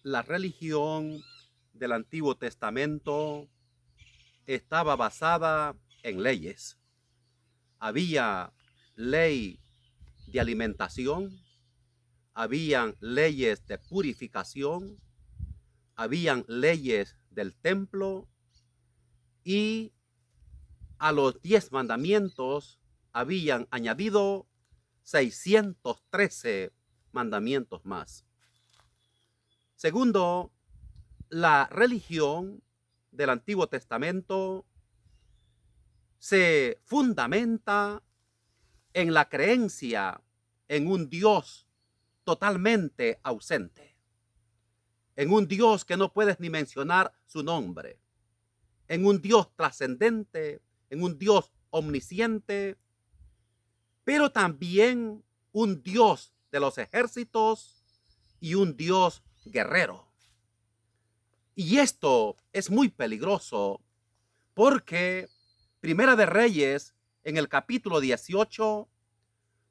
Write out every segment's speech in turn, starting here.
La religión del Antiguo Testamento estaba basada en leyes. Había ley de alimentación, habían leyes de purificación, habían leyes del templo y a los 10 mandamientos habían añadido 613 mandamientos más. Segundo, la religión del Antiguo Testamento se fundamenta en la creencia en un Dios totalmente ausente, en un Dios que no puedes ni mencionar su nombre, en un Dios trascendente, en un Dios omnisciente, pero también un Dios de los ejércitos y un Dios guerrero. Y esto es muy peligroso porque Primera de Reyes, en el capítulo 18,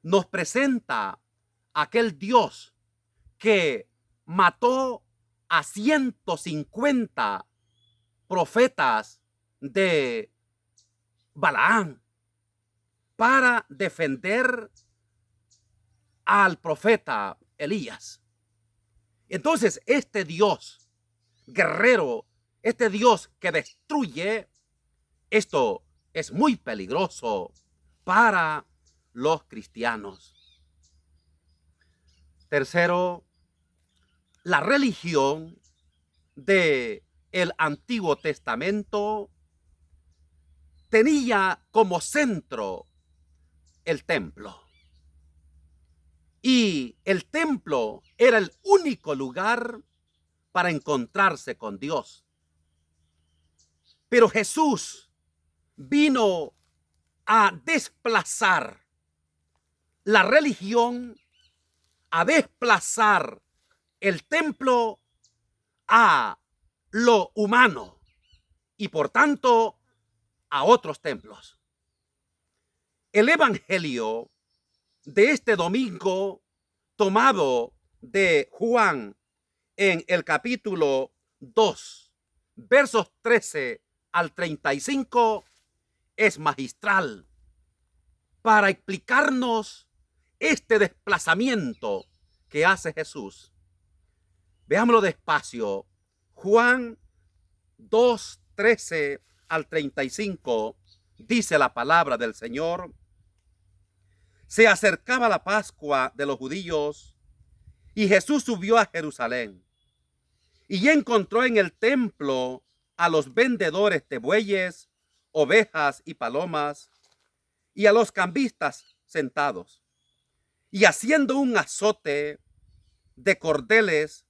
nos presenta aquel Dios que mató a 150 profetas de Balaam para defender al profeta Elías. Entonces, este Dios guerrero, este Dios que destruye, esto es muy peligroso para los cristianos. Tercero, la religión del Antiguo Testamento tenía como centro el templo. Y el templo era el único lugar para encontrarse con Dios. Pero Jesús vino a desplazar la religión, a desplazar el templo a lo humano y por tanto a otros templos. El evangelio de este domingo, tomado de Juan en el capítulo 2, versos 13 al 35, es magistral para explicarnos este desplazamiento que hace Jesús. Veámoslo despacio. Juan 2, 13 al 35, dice la palabra del Señor: se acercaba la Pascua de los judíos y Jesús subió a Jerusalén y encontró en el templo a los vendedores de bueyes, ovejas y palomas y a los cambistas sentados, y haciendo un azote de cordeles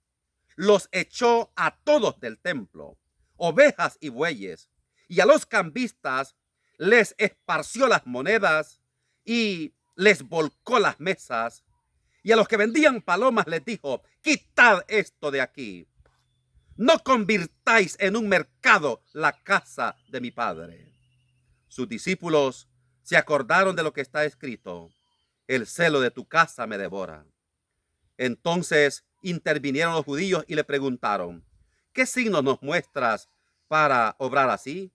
los echó a todos del templo, ovejas y bueyes, y a los cambistas les esparció las monedas y les volcó las mesas, y a los que vendían palomas les dijo: quitad esto de aquí, no convirtáis en un mercado la casa de mi padre. Sus discípulos se acordaron de lo que está escrito: el celo de tu casa me devora. Entonces intervinieron los judíos y le preguntaron: ¿qué signos nos muestras para obrar así?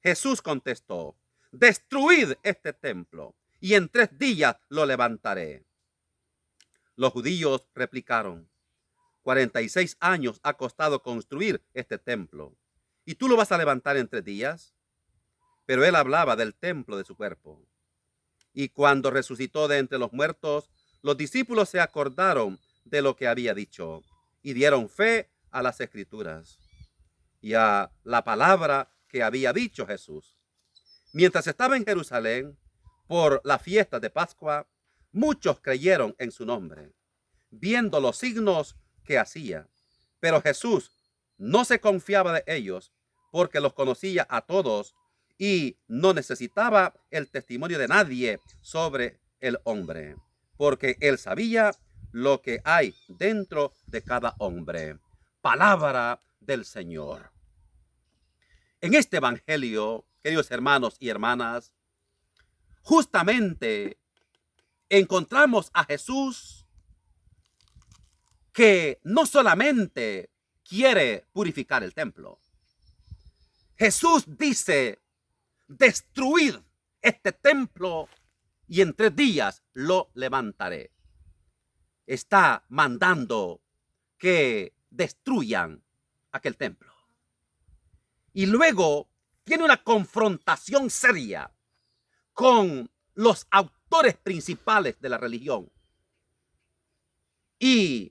Jesús contestó: destruid este templo y en 3 días lo levantaré. Los judíos replicaron: 46 años ha costado construir este templo, ¿y tú lo vas a levantar en 3 días? Pero él hablaba del templo de su cuerpo. Y cuando resucitó de entre los muertos, los discípulos se acordaron de lo que había dicho y dieron fe a las Escrituras y a la palabra que había dicho Jesús. Mientras estaba en Jerusalén por la fiesta de Pascua, muchos creyeron en su nombre, viendo los signos que hacía. Pero Jesús no se confiaba de ellos, porque los conocía a todos y no necesitaba el testimonio de nadie sobre el hombre, porque él sabía lo que hay dentro de cada hombre. Palabra del Señor. En este evangelio, queridos hermanos y hermanas, justamente encontramos a Jesús que no solamente quiere purificar el templo. Jesús dice, destruid este templo y en 3 días lo levantaré. Está mandando que destruyan aquel templo. Y luego tiene una confrontación seria con los autores principales de la religión. Y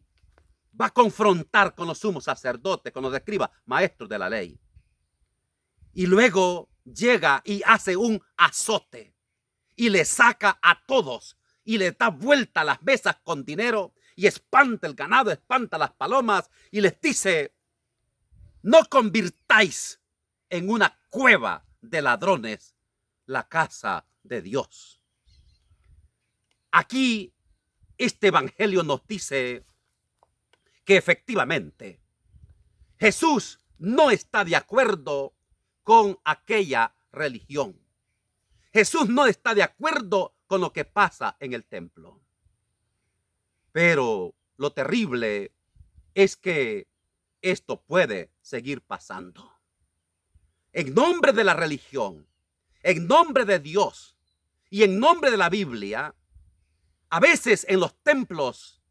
va a confrontar con los sumos sacerdotes, con los escribas, maestros de la ley. Y luego llega y hace un azote y le saca a todos y le da vuelta a las mesas con dinero y espanta el ganado, espanta las palomas y les dice, no convirtáis en una cueva de ladrones la casa de Dios. Aquí este evangelio nos dice que efectivamente Jesús no está de acuerdo con aquella religión. Jesús no está de acuerdo con lo que pasa en el templo. Pero lo terrible es que esto puede seguir pasando. En nombre de la religión, en nombre de Dios y en nombre de la Biblia, a veces en los templos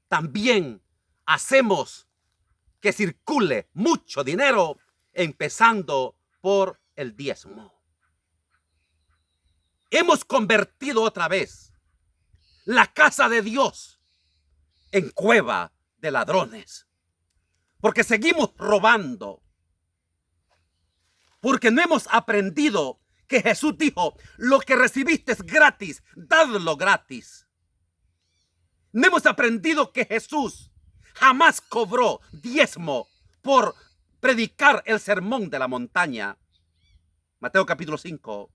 también hacemos que circule mucho dinero, empezando por el diezmo. Hemos convertido otra vez la casa de Dios en cueva de ladrones, porque seguimos robando, porque no hemos aprendido que Jesús dijo, lo que recibiste es gratis, dadlo gratis. No hemos aprendido que Jesús jamás cobró diezmo por predicar el sermón de la montaña. Mateo capítulo 5.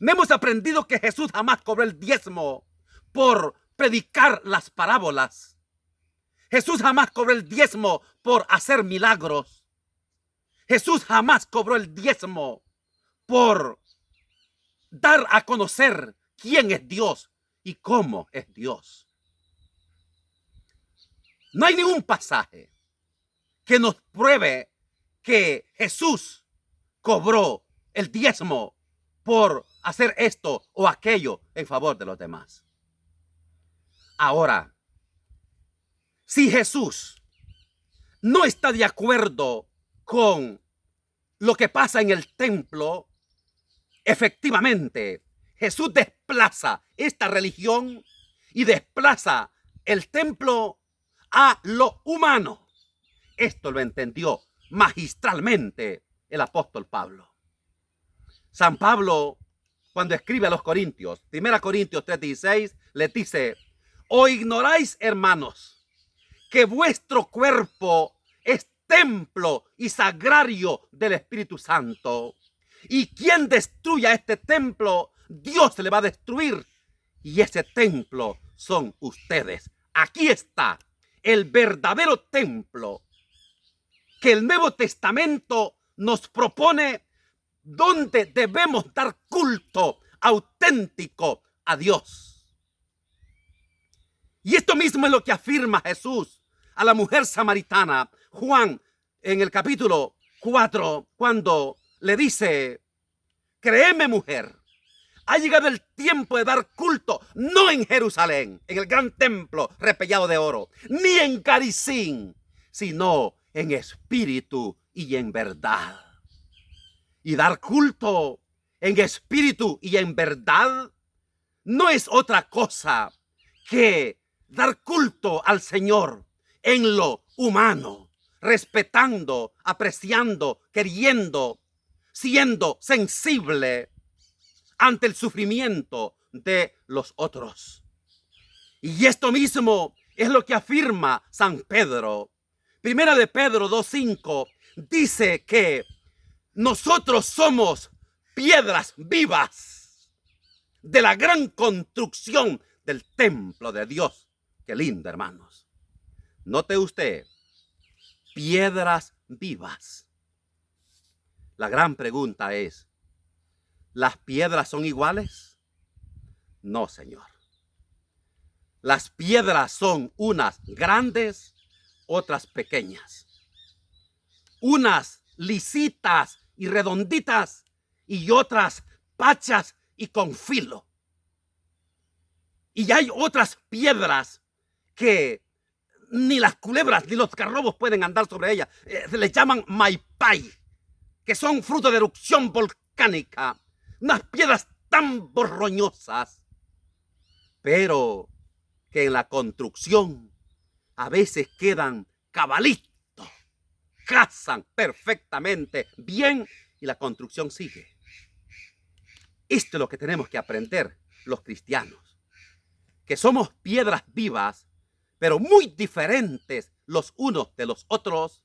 No hemos aprendido que Jesús jamás cobró el diezmo por predicar las parábolas. Jesús jamás cobró el diezmo por hacer milagros. Jesús jamás cobró el diezmo por dar a conocer quién es Dios y cómo es Dios. No hay ningún pasaje que nos pruebe que Jesús cobró el diezmo por hacer esto o aquello en favor de los demás. Ahora, si Jesús no está de acuerdo con lo que pasa en el templo, efectivamente, Jesús desplaza esta religión y desplaza el templo a lo humano. Esto lo entendió magistralmente el apóstol Pablo. San Pablo, cuando escribe a los Corintios, 1 Corintios 3:16, les dice, ¿o ignoráis, hermanos, que vuestro cuerpo es templo y sagrario del Espíritu Santo? Y quien destruya este templo, Dios le va a destruir. Y ese templo son ustedes. Aquí está el verdadero templo que el Nuevo Testamento nos propone, donde debemos dar culto auténtico a Dios. Y esto mismo es lo que afirma Jesús a la mujer samaritana, Juan, en el capítulo 4, cuando le dice, créeme, mujer, ha llegado el tiempo de dar culto, no en Jerusalén, en el gran templo repellado de oro, ni en Garizim, sino en espíritu y en verdad. Y dar culto en espíritu y en verdad no es otra cosa que dar culto al Señor en lo humano, respetando, apreciando, queriendo, siendo sensible ante el sufrimiento de los otros. Y esto mismo es lo que afirma San Pedro. Primera de Pedro 2:5 dice que nosotros somos piedras vivas de la gran construcción del templo de Dios. Qué lindo, hermanos. Note usted, piedras vivas. La gran pregunta es, ¿las piedras son iguales? No, Señor. Las piedras son unas grandes, otras pequeñas. unas lisitas y redonditas y otras pachas y con filo. Y hay otras piedras que ni las culebras ni los garrobos pueden andar sobre ellas. Se les llaman maipay, que son fruto de erupción volcánica. Unas piedras tan borroñosas, pero que en la construcción a veces quedan cabalitos, casan perfectamente bien y la construcción sigue. Esto es lo que tenemos que aprender los cristianos, que somos piedras vivas, pero muy diferentes los unos de los otros.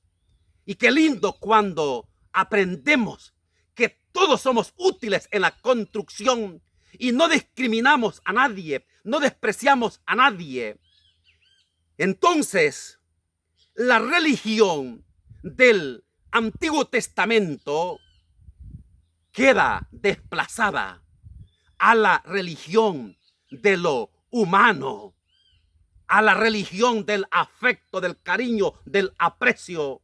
Y qué lindo cuando aprendemos que todos somos útiles en la construcción y no discriminamos a nadie, no despreciamos a nadie. Entonces, la religión del Antiguo Testamento queda desplazada a la religión de lo humano, a la religión del afecto, del cariño, del aprecio,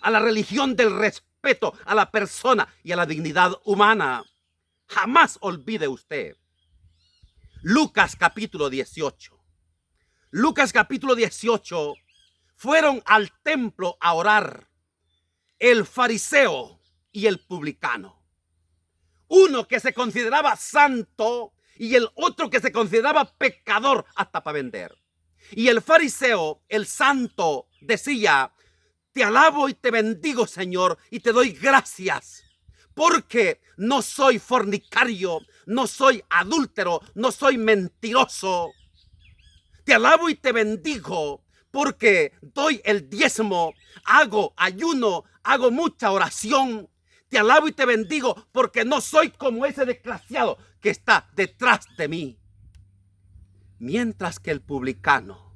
a la religión del respeto a la persona y a la dignidad humana. Jamás olvide usted Lucas capítulo 18. Lucas capítulo 18, fueron al templo a orar el fariseo y el publicano. Uno que se consideraba santo y el otro que se consideraba pecador hasta para vender. Y el fariseo, el santo, decía: te alabo y te bendigo, Señor, y te doy gracias, porque no soy fornicario, no soy adúltero, no soy mentiroso. Te alabo y te bendigo porque doy el diezmo, hago ayuno, hago mucha oración. Te alabo y te bendigo porque no soy como ese desgraciado que está detrás de mí. Mientras que el publicano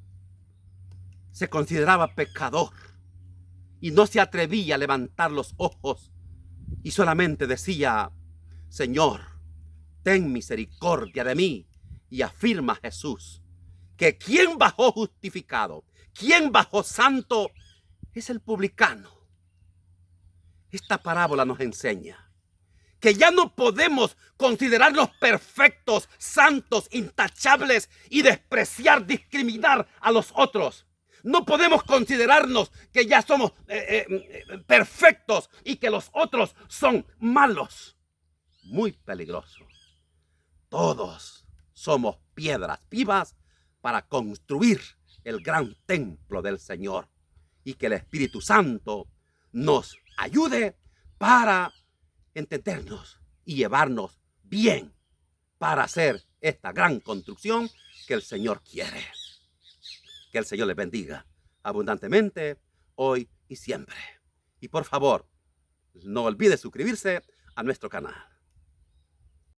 se consideraba pecador y no se atrevía a levantar los ojos y solamente decía: Señor, ten misericordia de mí. Y afirma Jesús que quien bajó justificado, quien bajó santo, es el publicano. Esta parábola nos enseña que ya no podemos considerarnos perfectos, santos, intachables y despreciar, discriminar a los otros. No podemos considerarnos que ya somos perfectos y que los otros son malos. Muy peligroso. Todos somos piedras vivas para construir el gran templo del Señor, y que el Espíritu Santo nos ayude para entendernos y llevarnos bien para hacer esta gran construcción que el Señor quiere. Que el Señor les bendiga abundantemente hoy y siempre. Y por favor, no olvide suscribirse a nuestro canal.